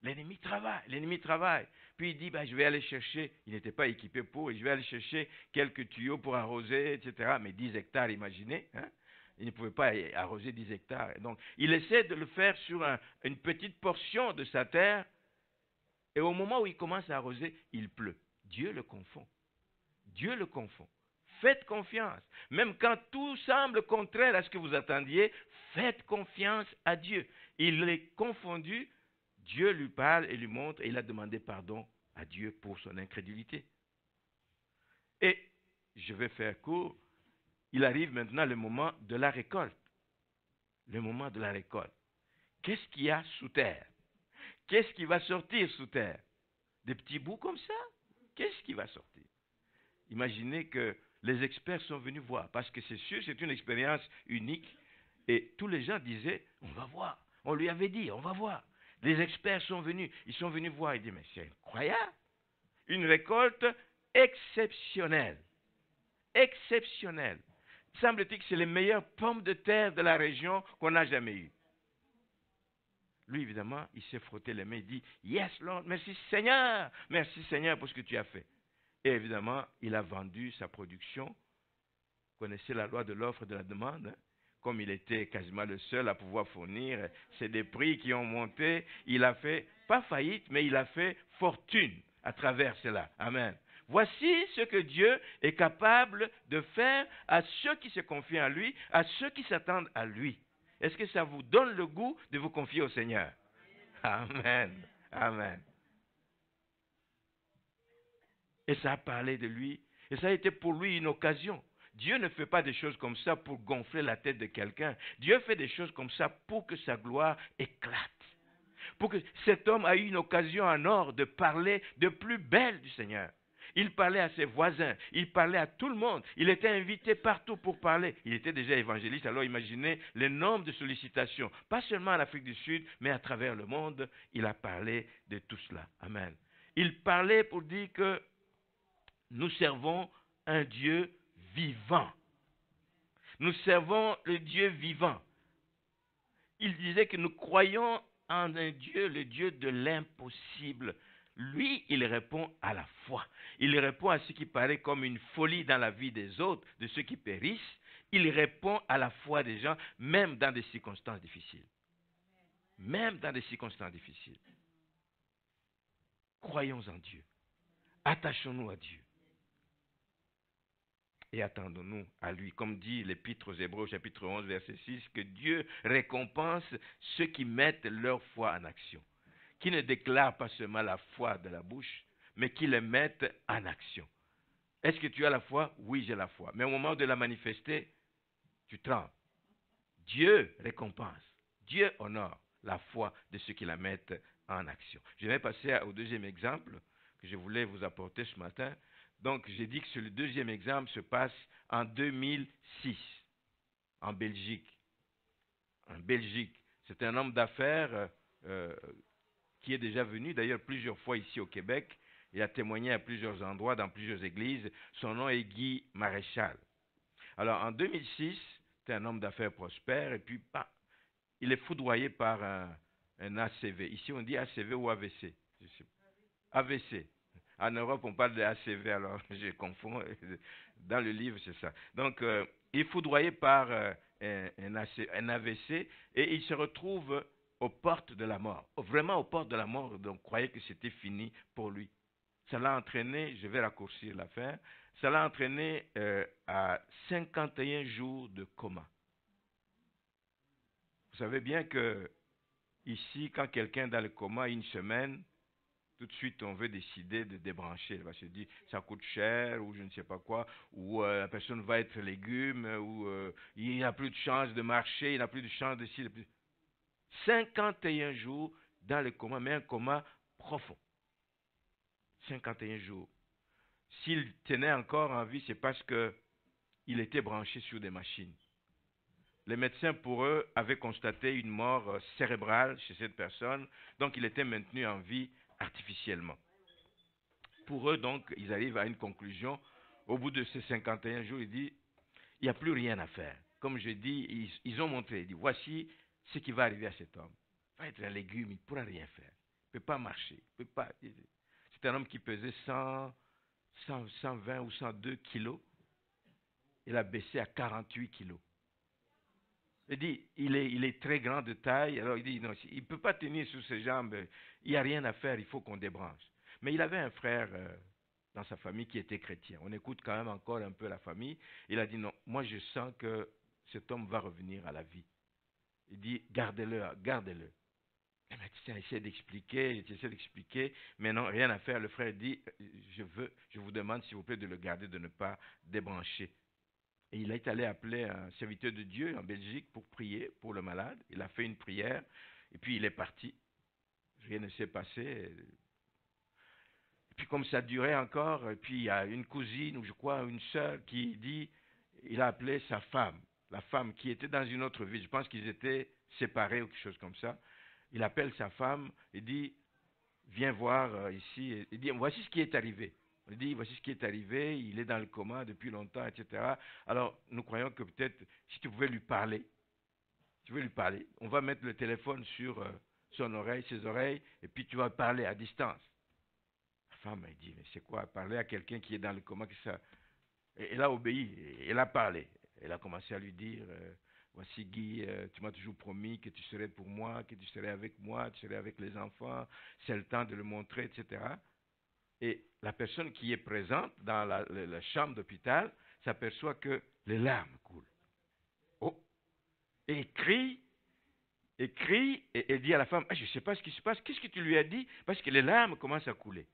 L'ennemi travaille. Puis il dit, bah, je vais aller chercher, il n'était pas équipé pour, je vais aller chercher quelques tuyaux pour arroser, etc. Mais 10 hectares, imaginez. Hein? Il ne pouvait pas arroser 10 hectares. Donc, il essaie de le faire sur une petite portion de sa terre. Et au moment où il commence à arroser, il pleut. Dieu le confond. Dieu le confond. Faites confiance. Même quand tout semble contraire à ce que vous attendiez, faites confiance à Dieu. Il est confondu. Dieu lui parle et lui montre et il a demandé pardon à Dieu pour son incrédulité. Et je vais faire court. Il arrive maintenant le moment de la récolte. Le moment de la récolte. Qu'est-ce qu'il y a sous terre? Qu'est-ce qui va sortir sous terre? Des petits bouts comme ça? Qu'est-ce qui va sortir? Imaginez que les experts sont venus voir, parce que c'est sûr, c'est une expérience unique. Et tous les gens disaient, on va voir. On lui avait dit, on va voir. Les experts sont venus, ils sont venus voir. Ils disent, mais c'est incroyable. Une récolte exceptionnelle. Exceptionnelle. Semble-t-il que c'est les meilleures pommes de terre de la région qu'on n'a jamais eues. Lui, évidemment, il s'est frotté les mains, il dit, yes, Lord, merci Seigneur pour ce que tu as fait. Et évidemment, il a vendu sa production. Vous connaissez la loi de l'offre et de la demande, hein? Comme il était quasiment le seul à pouvoir fournir, c'est des prix qui ont monté. Il a fait, pas faillite, mais il a fait fortune à travers cela. Amen. Voici ce que Dieu est capable de faire à ceux qui se confient en lui, à ceux qui s'attendent à lui. Est-ce que ça vous donne le goût de vous confier au Seigneur? Amen. Amen. Et ça a parlé de lui. Et ça a été pour lui une occasion. Dieu ne fait pas des choses comme ça pour gonfler la tête de quelqu'un. Dieu fait des choses comme ça pour que sa gloire éclate. Pour que cet homme ait eu une occasion en or de parler de plus belle du Seigneur. Il parlait à ses voisins, il parlait à tout le monde. Il était invité partout pour parler. Il était déjà évangéliste, alors imaginez le nombre de sollicitations. Pas seulement en Afrique du Sud, mais à travers le monde, il a parlé de tout cela. Amen. Il parlait pour dire que nous servons un Dieu vivant. Nous servons le Dieu vivant. Il disait que nous croyons en un Dieu, le Dieu de l'impossible. Lui, il répond à la foi. Il répond à ce qui paraît comme une folie dans la vie des autres, de ceux qui périssent. Il répond à la foi des gens, même dans des circonstances difficiles. Même dans des circonstances difficiles. Croyons en Dieu. Attachons-nous à Dieu. Et attendons-nous à lui. Comme dit l'Épître aux Hébreux, chapitre 11, verset 6, que Dieu récompense ceux qui mettent leur foi en action. Qui ne déclarent pas seulement la foi de la bouche, mais qui le mettent en action. Est-ce que tu as la foi? Oui, j'ai la foi. Mais au moment de la manifester, tu trembles. Dieu récompense. Dieu honore la foi de ceux qui la mettent en action. Je vais passer au deuxième exemple que je voulais vous apporter ce matin. Donc, j'ai dit que le deuxième exemple se passe en 2006, en Belgique. En Belgique. C'est un homme d'affaires qui est déjà venu, d'ailleurs, plusieurs fois ici au Québec. Il a témoigné à plusieurs endroits, dans plusieurs églises. Son nom est Guy Maréchal. Alors, en 2006, c'est un homme d'affaires prospère, et puis, il est foudroyé par un ACV. Ici, on dit ACV ou AVC. AVC. En Europe, on parle de ACV, alors je confonds. Dans le livre, c'est ça. Donc, il est foudroyé par un AVC et il se retrouve aux portes de la mort. Vraiment aux portes de la mort. Donc, croyait que c'était fini pour lui. Ça l'a entraîné, je vais raccourcir l'affaire, ça l'a entraîné à 51 jours de coma. Vous savez bien que ici, quand quelqu'un est dans le coma une semaine, tout de suite, on veut décider de débrancher. On va se dire, ça coûte cher, ou je ne sais pas quoi, ou la personne va être légume, ou il n'a plus de chance de marcher, il n'a plus de chance de ci. 51 jours dans le coma, mais un coma profond. 51 jours. S'il tenait encore en vie, c'est parce qu'il était branché sur des machines. Les médecins, pour eux, avaient constaté une mort cérébrale chez cette personne, donc il était maintenu en vie artificiellement. Pour eux, donc, ils arrivent à une conclusion. Au bout de ces 51 jours, ils disent, il n'y a plus rien à faire. Comme je dis, ils ont montré, ils disent, voici ce qui va arriver à cet homme. Il va être un légume, il ne pourra rien faire. Il ne peut pas marcher. Il peut pas... C'est un homme qui pesait 120 ou 102 kilos. Il a baissé à 48 kilos. Il dit, il est très grand de taille, alors il dit, non, il ne peut pas tenir sur ses jambes, il n'y a rien à faire, il faut qu'on débranche. Mais il avait un frère dans sa famille qui était chrétien. On écoute quand même encore un peu la famille. Il a dit, non, moi je sens que cet homme va revenir à la vie. Il dit, gardez-le, gardez-le. Le médecin essaie d'expliquer, mais non, rien à faire. Le frère dit, je vous demande s'il vous plaît de le garder, de ne pas débrancher. Et il est allé appeler un serviteur de Dieu en Belgique pour prier pour le malade. Il a fait une prière et puis il est parti. Rien ne s'est passé. Et puis comme ça durait encore, et puis il y a une cousine ou je crois une sœur qui dit, il a appelé sa femme, la femme qui était dans une autre ville. Je pense qu'ils étaient séparés ou quelque chose comme ça. Il appelle sa femme et dit, viens voir ici. Il dit, voici ce qui est arrivé. On dit, voici ce qui est arrivé, il est dans le coma depuis longtemps, etc. Alors, nous croyons que peut-être, si tu pouvais lui parler, on va mettre le téléphone sur son oreille, ses oreilles, et puis tu vas parler à distance. La femme, elle dit, mais c'est quoi, parler à quelqu'un qui est dans le coma, que ça... Et elle a obéi, elle a parlé. Elle a commencé à lui dire, voici Guy, tu m'as toujours promis que tu serais pour moi, que tu serais avec moi, tu serais avec les enfants, c'est le temps de le montrer, etc. Et la personne qui est présente dans la chambre d'hôpital s'aperçoit que les larmes coulent. Oh! Et crie, et dit à la femme, ah, je ne sais pas ce qui se passe, qu'est-ce que tu lui as dit? Parce que les larmes commencent à couler.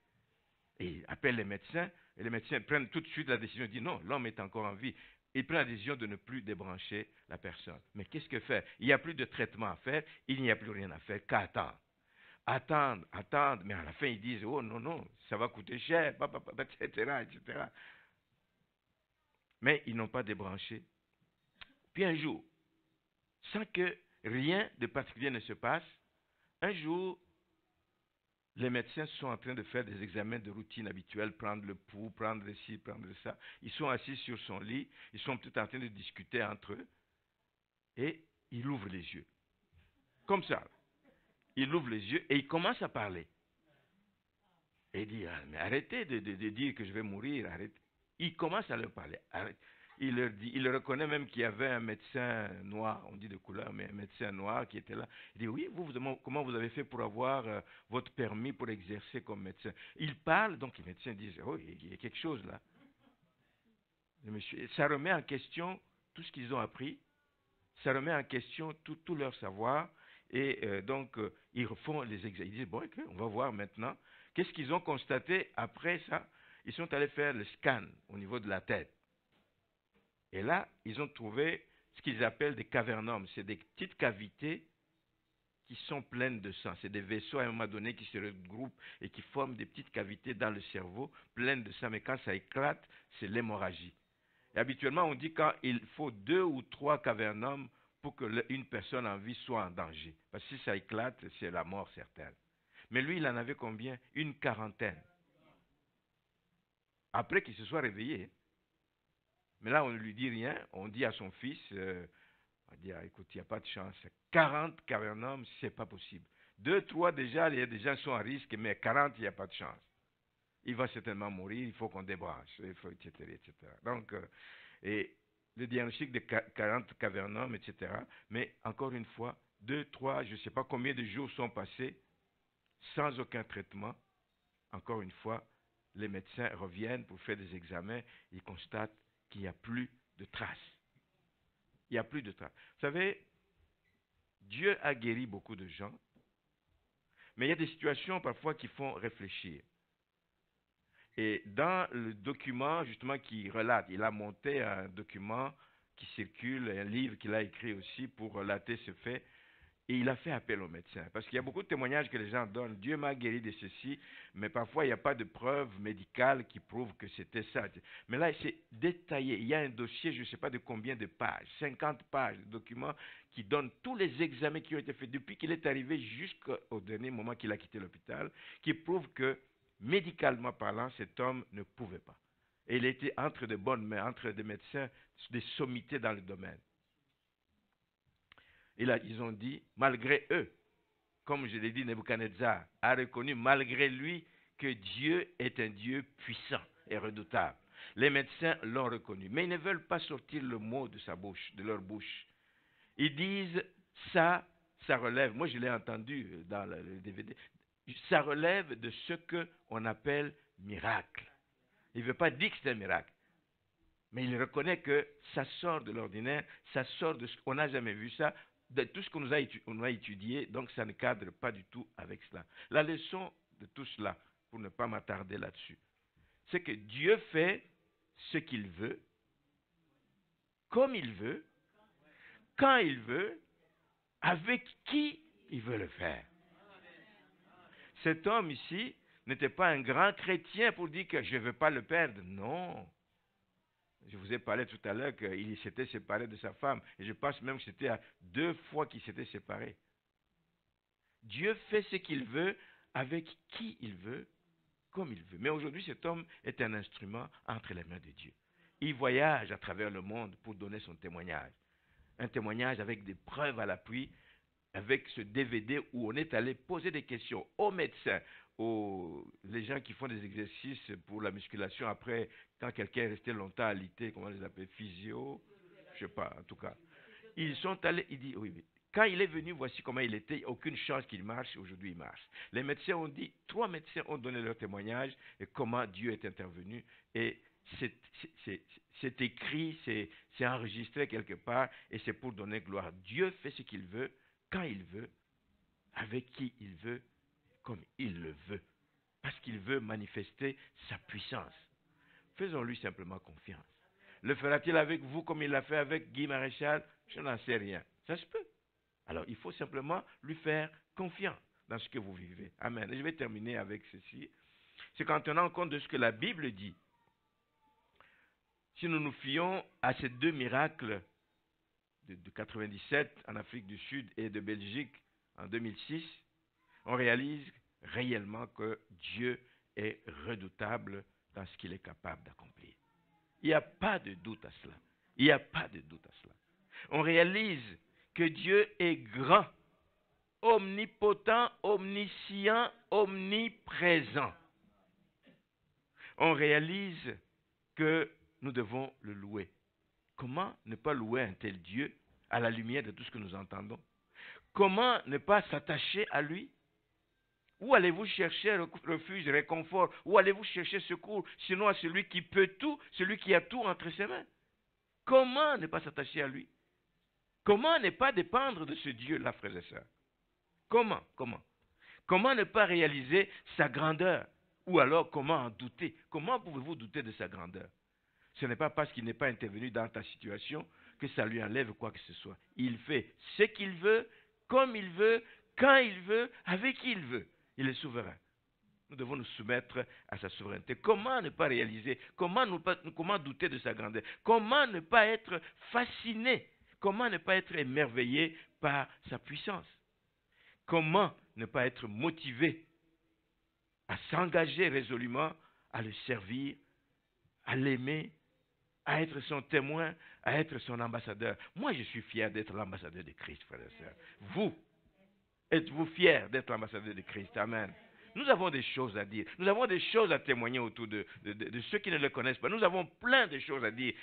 Et il appelle les médecins, et les médecins prennent tout de suite la décision, ils disent non, l'homme est encore en vie. Ils prennent la décision de ne plus débrancher la personne. Mais qu'est-ce que faire? Il n'y a plus de traitement à faire, il n'y a plus rien à faire qu'à attendre. Attendre, mais à la fin ils disent, oh non, ça va coûter cher, etc., etc. Mais ils n'ont pas débranché. Puis un jour, sans que rien de particulier ne se passe, un jour, les médecins sont en train de faire des examens de routine habituels, prendre le pouls, prendre ci, prendre ça. Ils sont assis sur son lit, ils sont peut-être en train de discuter entre eux, et il ouvre les yeux. Comme ça. Il ouvre les yeux et il commence à parler. Et il dit, ah, mais arrêtez de dire que je vais mourir, arrêtez. Il commence à leur parler. Arrêtez. Il leur dit, il reconnaît même qu'il y avait un médecin noir, on dit de couleur, mais un médecin noir qui était là. Il dit, oui, comment vous avez fait pour avoir votre permis pour exercer comme médecin? Il parle, donc les médecins disent, oh, il y a quelque chose là. Ça remet en question tout ce qu'ils ont appris, ça remet en question tout leur savoir, et ils refont les examens. Ils disent, bon, okay, on va voir maintenant. Qu'est-ce qu'ils ont constaté après ça? Ils sont allés faire le scan au niveau de la tête. Et là, ils ont trouvé ce qu'ils appellent des cavernomes. C'est des petites cavités qui sont pleines de sang. C'est des vaisseaux à un moment donné qui se regroupent et qui forment des petites cavités dans le cerveau pleines de sang. Mais quand ça éclate, c'est l'hémorragie. Et habituellement, on dit qu'il faut 2 ou 3 cavernomes pour qu'une personne en vie soit en danger. Parce que si ça éclate, c'est la mort certaine. Mais lui, il en avait combien? Une quarantaine. Après qu'il se soit réveillé. Mais là, on ne lui dit rien. On dit à son fils, on dit, écoute, il n'y a pas de chance. 40 cavernomes, ce n'est pas possible. 2, 3 déjà, les gens sont à risque, mais 40, il n'y a pas de chance. Il va certainement mourir, il faut qu'on débranche, etc., etc. Donc, et le diagnostic de 40 cavernomes, etc. Mais encore une fois, 2, 3, je ne sais pas combien de jours sont passés sans aucun traitement. Encore une fois, les médecins reviennent pour faire des examens, ils constatent qu'il n'y a plus de traces. Il n'y a plus de traces. Vous savez, Dieu a guéri beaucoup de gens, mais il y a des situations parfois qui font réfléchir. Et dans le document, justement, qui relate, il a monté un document qui circule, un livre qu'il a écrit aussi pour relater ce fait, et il a fait appel aux médecins. Parce qu'il y a beaucoup de témoignages que les gens donnent. Dieu m'a guéri de ceci, mais parfois il n'y a pas de preuves médicales qui prouvent que c'était ça. Mais là, c'est détaillé. Il y a un dossier, je ne sais pas de combien de pages, 50 pages de documents qui donnent tous les examens qui ont été faits depuis qu'il est arrivé jusqu'au dernier moment qu'il a quitté l'hôpital, qui prouvent que, médicalement parlant, cet homme ne pouvait pas. Et il était entre de bonnes mains, entre des médecins, des sommités dans le domaine. Et là, ils ont dit, malgré eux, comme je l'ai dit, Nebuchadnezzar a reconnu malgré lui que Dieu est un Dieu puissant et redoutable. Les médecins l'ont reconnu, mais ils ne veulent pas sortir le mot de sa bouche, de leur bouche. Ils disent, ça relève, moi je l'ai entendu dans le DVD, ça relève de ce qu'on appelle miracle. Il ne veut pas dire que c'est un miracle, mais il reconnaît que ça sort de l'ordinaire, ça sort de ce qu'on n'a jamais vu ça, de tout ce qu'on a étudié, donc ça ne cadre pas du tout avec cela. La leçon de tout cela, pour ne pas m'attarder là-dessus, c'est que Dieu fait ce qu'il veut, comme il veut, quand il veut, avec qui il veut le faire. Cet homme ici n'était pas un grand chrétien pour dire que je ne veux pas le perdre. Non. Je vous ai parlé tout à l'heure qu'il s'était séparé de sa femme. Et je pense même que c'était à 2 fois qu'il s'était séparé. Dieu fait ce qu'il veut, avec qui il veut, comme il veut. Mais aujourd'hui, cet homme est un instrument entre les mains de Dieu. Il voyage à travers le monde pour donner son témoignage. Un témoignage avec des preuves à l'appui, avec ce DVD où on est allé poser des questions aux médecins, les gens qui font des exercices pour la musculation après, quand quelqu'un est resté longtemps alité, comment on les appelle, physio, je ne sais pas, en tout cas. Ils sont allés, il dit, oui, quand il est venu, voici comment il était, aucune chance qu'il marche, aujourd'hui il marche. Les médecins ont dit, 3 médecins ont donné leur témoignage et comment Dieu est intervenu, et c'est écrit, c'est enregistré quelque part, et c'est pour donner gloire. Dieu fait ce qu'il veut, quand il veut, avec qui il veut, comme il le veut, parce qu'il veut manifester sa puissance. Faisons-lui simplement confiance. Le fera-t-il avec vous comme il l'a fait avec Guy Maréchal? Je n'en sais rien. Ça se peut. Alors, il faut simplement lui faire confiance dans ce que vous vivez. Amen. Et je vais terminer avec ceci. C'est qu'en tenant compte de ce que la Bible dit, si nous nous fions à ces 2 miracles de 97 en Afrique du Sud et de Belgique en 2006, on réalise réellement que Dieu est redoutable dans ce qu'il est capable d'accomplir. Il n'y a pas de doute à cela. Il n'y a pas de doute à cela. On réalise que Dieu est grand, omnipotent, omniscient, omniprésent. On réalise que nous devons le louer. Comment ne pas louer un tel Dieu à la lumière de tout ce que nous entendons? Comment ne pas s'attacher à lui? Où allez-vous chercher refuge, réconfort? Où allez-vous chercher secours, sinon à celui qui peut tout, celui qui a tout entre ses mains? Comment ne pas s'attacher à lui? Comment ne pas dépendre de ce Dieu-là, frères et sœurs? Comment? Comment ne pas réaliser sa grandeur? Ou alors comment en douter? Comment pouvez-vous douter de sa grandeur? Ce n'est pas parce qu'il n'est pas intervenu dans ta situation que ça lui enlève quoi que ce soit. Il fait ce qu'il veut, comme il veut, quand il veut, avec qui il veut. Il est souverain. Nous devons nous soumettre à sa souveraineté. Comment ne pas réaliser? Comment douter de sa grandeur? Comment ne pas être fasciné? Comment ne pas être émerveillé par sa puissance? Comment ne pas être motivé à s'engager résolument, à le servir, à l'aimer, à être son témoin, à être son ambassadeur? Moi, je suis fier d'être l'ambassadeur de Christ, frères et sœurs. Vous, êtes-vous fiers d'être l'ambassadeur de Christ? Amen. Nous avons des choses à dire. Nous avons des choses à témoigner autour de ceux qui ne le connaissent pas. Nous avons plein de choses à dire.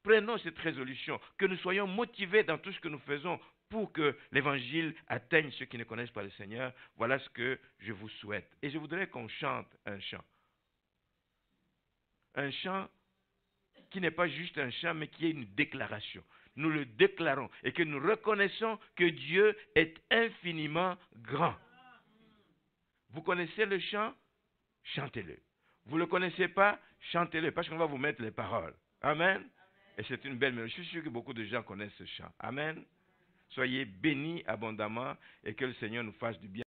Prenons cette résolution, que nous soyons motivés dans tout ce que nous faisons pour que l'évangile atteigne ceux qui ne connaissent pas le Seigneur. Voilà ce que je vous souhaite. Et je voudrais qu'on chante un chant. Un chant qui n'est pas juste un chant, mais qui est une déclaration. Nous le déclarons et que nous reconnaissons que Dieu est infiniment grand. Vous connaissez le chant? Chantez-le. Vous ne le connaissez pas? Chantez-le, parce qu'on va vous mettre les paroles. Amen. Et c'est une belle mélodie. Je suis sûr que beaucoup de gens connaissent ce chant. Amen. Soyez bénis abondamment et que le Seigneur nous fasse du bien.